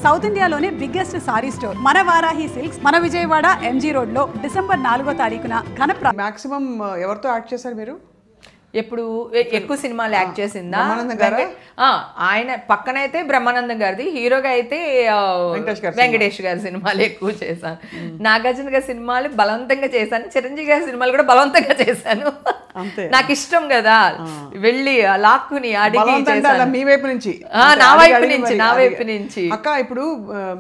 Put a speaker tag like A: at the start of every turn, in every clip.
A: South ఇండియాలోనే biggest sorry store మన Varahi silks మన విజయవాడ ఎంజీ రోడ్ లో డిసెంబర్ 4వ తారీఖున
B: మాక్సిమం ఎవరితో యాక్ట్ చేశారు మీరు?
C: ఎప్పుడు ఎక్కువ సినిమాలు యాక్ట్ చేసిందా? ఆయన పక్కనైతే బ్రహ్మానందం గారిది, హీరోగా అయితే వెంకటేష్ గారి సినిమాలు ఎక్కువ చేశాను. నాగార్జున గారి సినిమాలు బలవంతంగా చేశాను, చిరంజీవి గారి సినిమాలు కూడా బలవంతంగా చేశాను. నాకు ఇష్టం కదా, వెళ్ళి లాక్కుని అడిగి
B: మీ వైపు నుంచి,
C: నా వైపు నుంచి.
B: అక్క ఇప్పుడు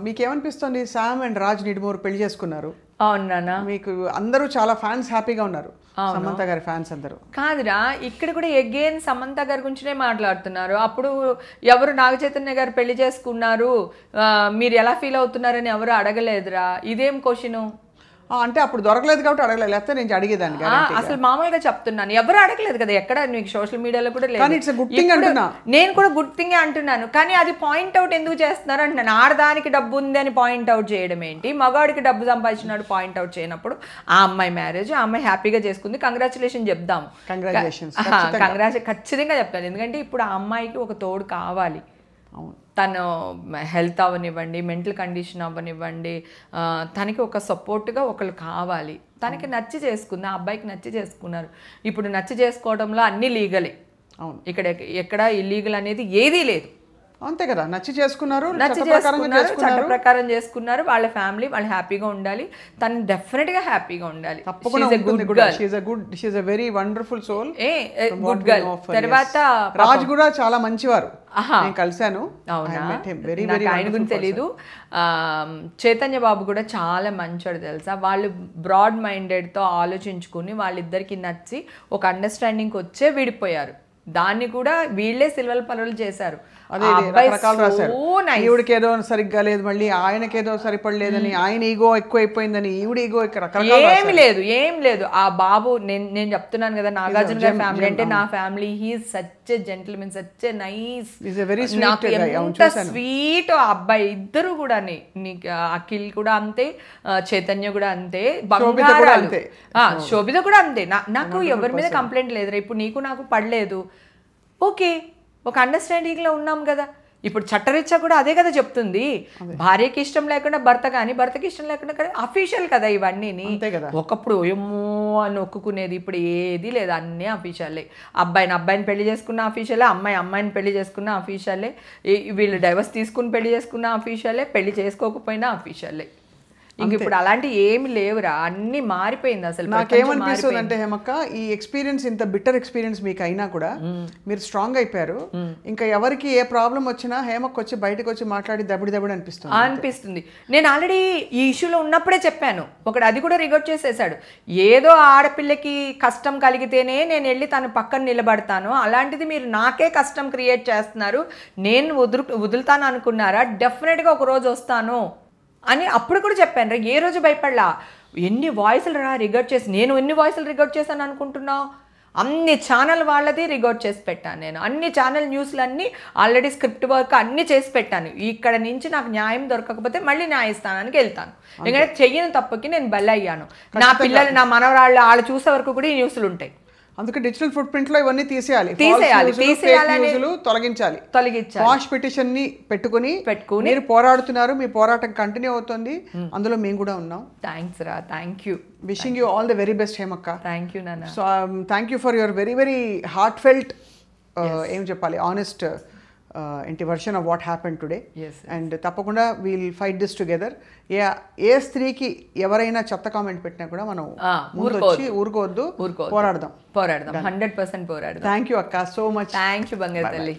B: మీకేమనిపిస్తుంది? శామ్ అండ్ రాజ్ నిడుమూరు పెళ్లి చేసుకున్నారు.
C: అవునా?
B: మీకు అందరూ చాలా ఫ్యాన్స్ హ్యాపీగా ఉన్నారు, సమంత గారి ఫ్యాన్స్ అందరూ.
C: కాదురా, ఇక్కడ కూడా అగైన్ సమంత గారి గురించినే మాట్లాడుతున్నారు. అప్పుడు ఎవరు నాగ చైతన్య గారు పెళ్లి చేసుకున్నారు, మీరు ఎలా ఫీల్ అవుతున్నారని ఎవరు అడగలేదురా. ఇదేం క్వశ్చను?
B: అంటే అప్పుడు దొరకలేదు కాబట్టి అడగలేదు, లేకపోతే నేను అడిగేదాన్ని.
C: అసలు మామూలుగా చెప్తున్నాను, ఎవరు అడగలేదు కదా, ఎక్కడ నీకు సోషల్ మీడియాలో కూడా లేదు. నేను కూడా గుడ్ థింగ్ అంటున్నాను, కానీ అది పాయింట్ అవుట్ ఎందుకు చేస్తున్నారు అంటున్నాను. ఆడదానికి డబ్బు ఉంది అని పాయింట్ అవుట్ చేయడం ఏంటి, మగవాడికి డబ్బు సంపాదించినాడు పాయింట్ అవుట్ చేయనప్పుడు ఆ అమ్మాయి మ్యారేజ్, ఆ అమ్మాయి హ్యాపీగా చేసుకుంది, కంగ్రాచులేషన్ చెప్దాము. ఖచ్చితంగా చెప్తాను, ఎందుకంటే ఇప్పుడు ఆ అమ్మాయికి ఒక తోడు కావాలి. తను హెల్త్ అవ్వనివ్వండి, మెంటల్ కండిషన్ అవ్వనివ్వండి, తనకి ఒక సపోర్ట్గా ఒకళ్ళు కావాలి. తనకి నచ్చి చేసుకుంది, ఆ అబ్బాయికి నచ్చి చేసుకున్నారు. ఇప్పుడు నచ్చి చేసుకోవడంలో అన్నీ లీగలే.
B: అవును,
C: ఇక్కడ ఎక్కడ ఇల్లీగల్ అనేది ఏదీ లేదు.
B: అంతే కదా, నచ్చి చేసుకున్నారు,
C: చట్ట ప్రకారం చేసుకున్నారు. వాళ్ళ ఫ్యామిలీ వాళ్ళు హ్యాపీగా ఉండాలి, తను డెఫినెట్ గా హ్యాపీగా ఉండాలి.
B: Very wonderful soul,
C: good girl. తర్వాత
B: రాజ్ కూడా చాలా మంచివారు, కలిశాను.
C: ఆయన గురించి తెలీదు. చైతన్య బాబు కూడా చాలా మంచోడు తెలుసా. వాళ్ళు బ్రాడ్ మైండెడ్ తో ఆలోచించుకుని వాళ్ళిద్దరికి నచ్చి ఒక అండర్స్టాండింగ్ వచ్చే విడిపోయారు. దాన్ని కూడా వీళ్ళే సిల్వర్ పనులు చేశారు.
B: ఈవిడికి ఏదో సరిగ్గా లేదు, మళ్ళీ ఆయనకేదో సరిపడలేదని, ఆయన ఈగో ఎక్కువైపోయిందని, ఈవిడ ఈగో
C: ఏం లేదు. ఆ బాబు నేను చెప్తున్నాను కదా, నాగార్జున గారి ఫ్యామిలీ అంటే నా family. He is such a gentleman, such a nice, ఎంత స్వీట్ ఆ అబ్బాయి. ఇద్దరు కూడా, నీకు అఖిల్ కూడా అంతే, చైతన్య కూడా అంతే, బంగారాలు. శోభిత కూడా అంతే. నాకు ఎవరి మీద కంప్లైంట్ లేదురా. ఇప్పుడు నీకు నాకు పడలేదు, ఓకే, ఒక అండర్స్టాండింగ్లో ఉన్నాం కదా. ఇప్పుడు చట్టరీత్యా కూడా అదే కదా చెప్తుంది. భార్యకి ఇష్టం లేకుండా భర్త కానీ, భర్తకి ఇష్టం లేకుండా కానీ అఫీషియల్ కదా ఇవన్నీ. ఒకప్పుడు ఏమో అని ఒక్కునేది, ఇప్పుడు ఏది లేదు, అన్నీ అఫీషియలే. అబ్బాయిని పెళ్లి చేసుకున్న అఫీషియలే, అమ్మాయిని పెళ్లి చేసుకున్న అఫీషియలే, వీళ్ళు డైవర్స్ తీసుకుని పెళ్లి చేసుకున్న అఫీషియలే, పెళ్లి చేసుకోకపోయినా అఫీషియలే. ఇంక ఇప్పుడు అలాంటి ఏమి లేవురా, అన్ని మారిపోయింది. అసలు
B: నాకేమనిపిస్తుంది అంటే హేమక్క, ఈ ఎక్స్పీరియన్స్, ఇంత బిట్టర్ ఎక్స్పీరియన్స్ మీకు అయినా కూడా మీరు స్ట్రాంగ్ అయిపోయారు. ఇంకా ఎవరికి ఏ ప్రాబ్లం వచ్చినా హేమక్క వచ్చి బయటకు వచ్చి మాట్లాడి దబిడి అనిపిస్తుంది.
C: నేను ఆల్రెడీ ఈ ఇష్యూలో ఉన్నప్పుడే చెప్పాను. ఒకటి అది కూడా రికార్డ్ చేసేసాడు. ఏదో ఆడపిల్లకి కష్టం కలిగితేనే నేను వెళ్ళి తన పక్కన నిలబడతాను, అలాంటిది మీరు నాకే కష్టం క్రియేట్ చేస్తున్నారు, నేను వదులుతాను అనుకున్నారా? డెఫినెట్గా ఒక రోజు వస్తాను అని అప్పుడు కూడా చెప్పాను రా. ఏ రోజు భయపడలా. ఎన్ని వాయిస్లు రా రికార్డ్ చేసి, నేను ఎన్ని వాయిస్లు రికార్డ్ చేశాను అనుకుంటున్నావు? అన్ని ఛానల్ వాళ్ళది రికార్డ్ చేసి పెట్టాను నేను. అన్ని ఛానల్ న్యూస్లు అన్నీ ఆల్రెడీ స్క్రిప్ట్ వర్క్ అన్నీ చేసి పెట్టాను. ఇక్కడ నుంచి నాకు న్యాయం దొరకకపోతే మళ్ళీ న్యాయస్థానానికి వెళ్తాను. ఎందుకంటే చెయ్యని తప్పుకి నేను బలయ్యాను. నా పిల్లలు, నా మనవరాళ్ళు వాళ్ళు చూసే వరకు కూడా ఈ న్యూస్లు ఉంటాయి.
B: అందుకే డిజిటల్ ఫుట్ ప్రింట్ లో ఇవన్నీ తీసేయాలి, తొలగించాలి. వాష్ పిటిషన్ ని పెట్టుకుని మీరు పోరాడుతున్నారు, మీ పోరాటం కంటిన్యూ అవుతుంది, అందులో మేము కూడా ఉన్నాం.
C: థ్యాంక్స్ రా, thank you.
B: Wishing you all the very best హేమక్క.
C: థ్యాంక్ యూ నాన్న.
B: So thank you for your very very heartfelt, ఏం చెప్పాలి, honest version of what happened today. And తప్పకుండా వీల్ ఫైట్ దిస్ టుగెదర్. ఏ స్త్రీకి ఎవరైనా చెత్త కామెంట్ పెట్టినా కూడా మనం ఊరుకోవద్దు, పోరాడదాం.
C: 100% పోరాడదాం.
B: థ్యాంక్ యూ అక్క, సో మచ్.
C: థ్యాంక్ యూ బంగారు తల్లి.